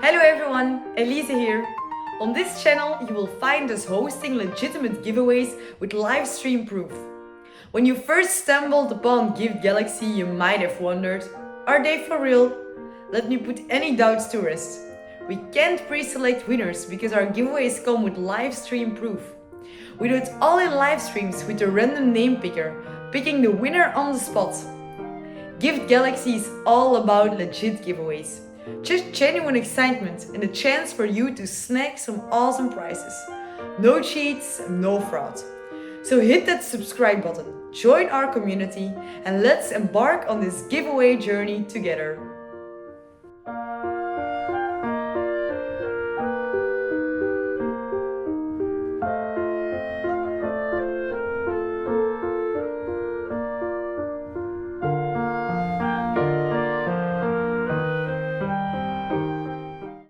Hello everyone, Elise here. On this channel you will find us hosting legitimate giveaways with live stream proof. When you first stumbled upon Gift Galaxy, you might have wondered, are they for real? Let me put any doubts to rest. We can't pre-select winners because our giveaways come with live stream proof. We do it all in live streams with a random name picker, picking the winner on the spot. Gift Galaxy is all about legit giveaways. Just genuine excitement and a chance for you to snag some awesome prizes. No cheats, no fraud. So hit that subscribe button, join our community, and let's embark on this giveaway journey together.